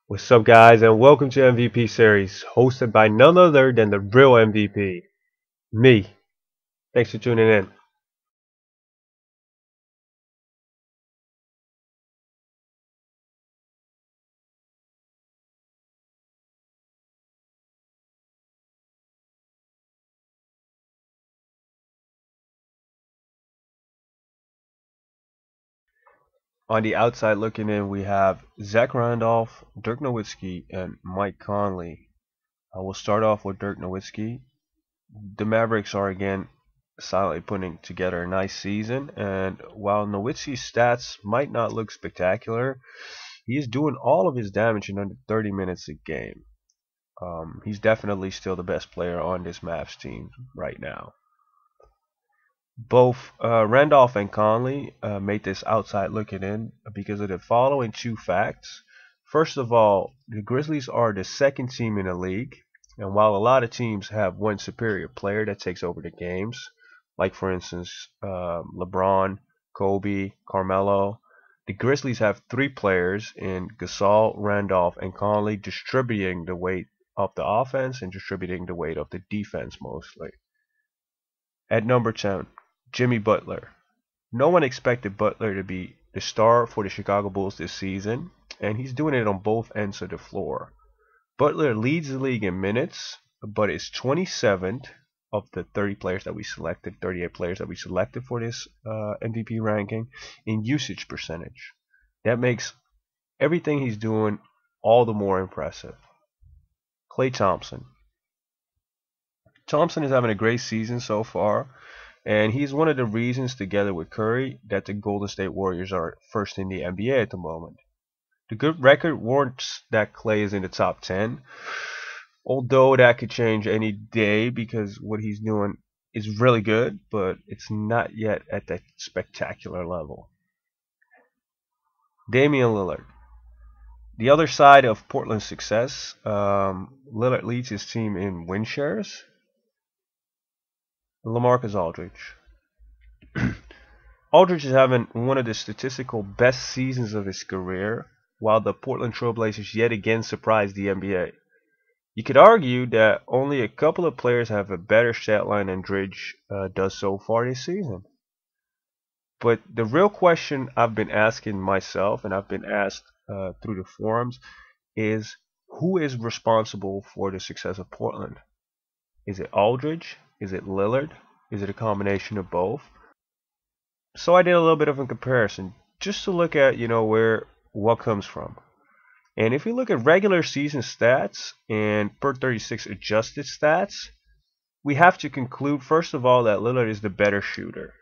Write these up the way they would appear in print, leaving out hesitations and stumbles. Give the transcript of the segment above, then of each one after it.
What's up, guys, and welcome to MVP Series, hosted by none other than the real MVP, me. Thanks for tuning in. On the outside looking in, we have Zach Randolph, Dirk Nowitzki, and Mike Conley. I will start off with Dirk Nowitzki. The Mavericks are again silently putting together a nice season, and while Nowitzki's stats might not look spectacular, he is doing all of his damage in under 30 minutes a game. He's definitely still the best player on this Mavs team right now. Both Randolph and Conley made this outside looking in because of the following two facts. First of all, the Grizzlies are the second team in the league, and while a lot of teams have one superior player that takes over the games, like for instance LeBron, Kobe, Carmelo, the Grizzlies have three players in Gasol, Randolph, and Conley distributing the weight of the offense and distributing the weight of the defense mostly. At number 10, Jimmy Butler. No one expected Butler to be the star for the Chicago Bulls this season, and he's doing it on both ends of the floor. Butler leads the league in minutes, but is 27th of the 30 players that we selected, 38 players that we selected for this MVP ranking in usage percentage. That makes everything he's doing all the more impressive. Klay Thompson. Thompson is having a great season so far, and he's one of the reasons, together with Curry, that the Golden State Warriors are first in the NBA at the moment. The good record warrants that Klay is in the top 10, although that could change any day because what he's doing is really good, but it's not yet at that spectacular level. Damian Lillard. The other side of Portland's success, Lillard leads his team in win shares. LaMarcus Aldridge. Aldridge is having one of the statistical best seasons of his career, while the Portland Trailblazers yet again surprised the NBA. You could argue that only a couple of players have a better stat line than Aldridge does so far this season. But the real question I've been asking myself, and I've been asked through the forums, is who is responsible for the success of Portland? Is it Aldridge? Is it Lillard? Is it a combination of both? So I did a little bit of a comparison just to look at, where what comes from. And if you look at regular season stats and per 36 adjusted stats, we have to conclude first of all that Lillard is the better shooter.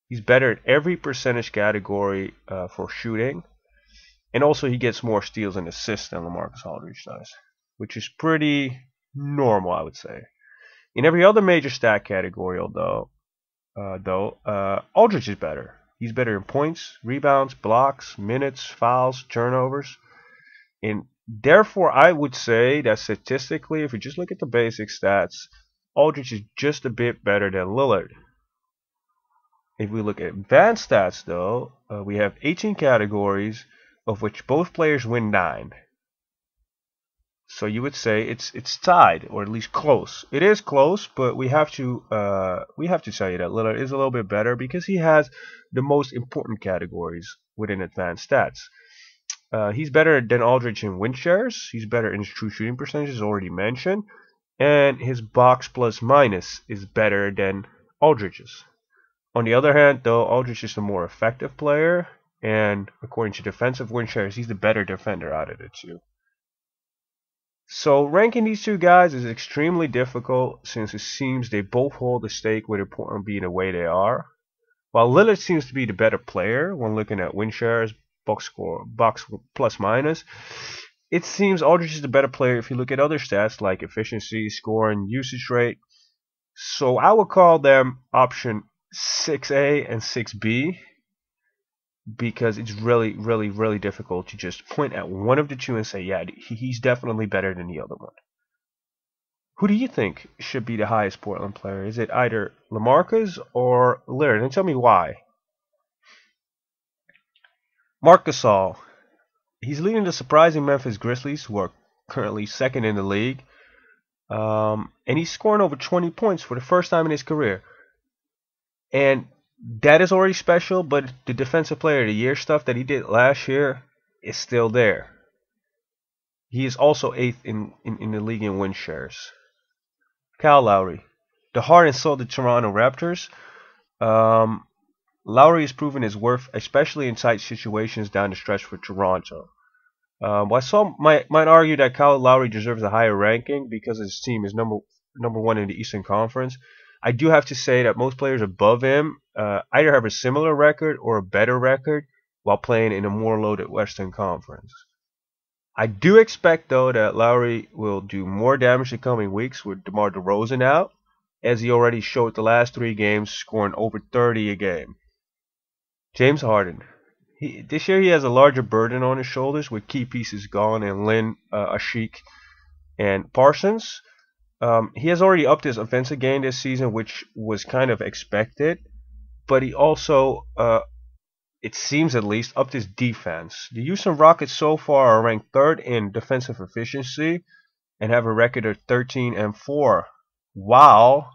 He's better at every percentage category for shooting, and also he gets more steals and assists than LaMarcus Aldridge does, which is pretty normal, I would say. In every other major stat category, Aldridge is better. He's better in points, rebounds, blocks, minutes, fouls, turnovers. And therefore, I would say that statistically, if you just look at the basic stats, Aldridge is just a bit better than Lillard. If we look at advanced stats, though, we have 18 categories, of which both players win 9. So you would say it's tied, or at least close. It is close, but we have to tell you that Lillard is a little bit better because he has the most important categories within advanced stats. He's better than Aldridge in win shares. He's better in his true shooting percentages, already mentioned, and his box plus minus is better than Aldridge's. On the other hand, though, Aldridge is the more effective player, and according to defensive win shares, he's the better defender out of the two. So ranking these two guys is extremely difficult since it seems they both hold the stake with Portland being the way they are. While Lillard seems to be the better player when looking at win shares, box plus minus, it seems Aldridge is the better player if you look at other stats like efficiency, scoring, usage rate. So I would call them option 6A and 6B because it's really, really, really difficult to just point at one of the two and say, yeah, he's definitely better than the other one. Who do you think should be the highest Portland player? Is it either LaMarcus or Lillard? And tell me why. Marc Gasol. He's leading the surprising Memphis Grizzlies, who are currently second in the league. And he's scoring over 20 points for the first time in his career. And that is already special, but the Defensive Player of the Year stuff that he did last year is still there. He is also 8th in the league in win shares. Kyle Lowry. The heart and soul of the Toronto Raptors. Lowry has proven his worth, especially in tight situations down the stretch for Toronto. While some might argue that Kyle Lowry deserves a higher ranking because his team is number one in the Eastern Conference, I do have to say that most players above him either have a similar record or a better record while playing in a more loaded Western Conference. I do expect, though, that Lowry will do more damage the coming weeks with DeMar DeRozan out, as he already showed the last 3 games, scoring over 30 a game. James Harden. This year he has a larger burden on his shoulders with key pieces gone in Lynn, Ashik, and Parsons. He has already upped his offensive game this season, which was kind of expected, but he also, it seems at least, upped his defense. The Houston Rockets so far are ranked 3rd in defensive efficiency and have a record of 13-4. While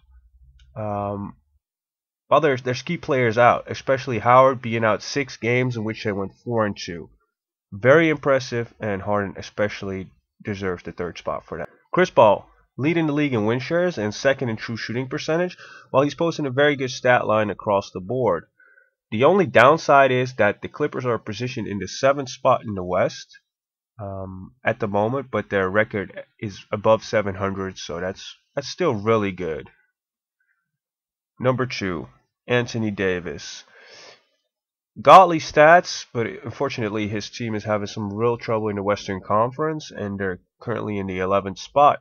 there's key players out, especially Howard being out 6 games in which they went 4-2. Very impressive, and Harden especially deserves the 3rd spot for that. Chris Paul, leading the league in win shares and 2nd in true shooting percentage, while he's posting a very good stat line across the board. The only downside is that the Clippers are positioned in the 7th spot in the West at the moment, but their record is above 700, so that's still really good. Number 2, Anthony Davis. Godly stats, but unfortunately his team is having some real trouble in the Western Conference, and they're currently in the 11th spot.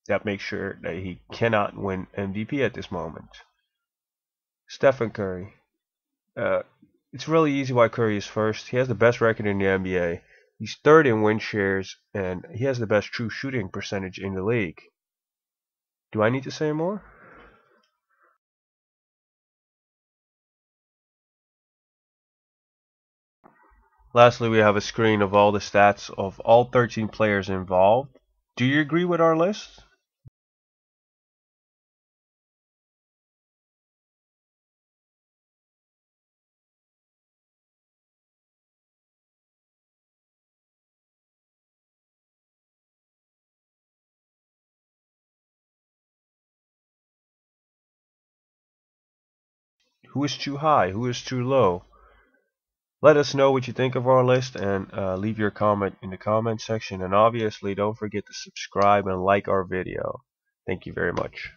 That makes sure that he cannot win MVP at this moment. Stephen Curry. It's really easy why Curry is first. He has the best record in the NBA. He's 3rd in win shares, and he has the best true shooting percentage in the league. Do I need to say more? Lastly, we have a screen of all the stats of all 13 players involved. Do you agree with our list? Who is too high? Who is too low? Let us know what you think of our list, and leave your comment in the comment section. And obviously, don't forget to subscribe and like our video. Thank you very much.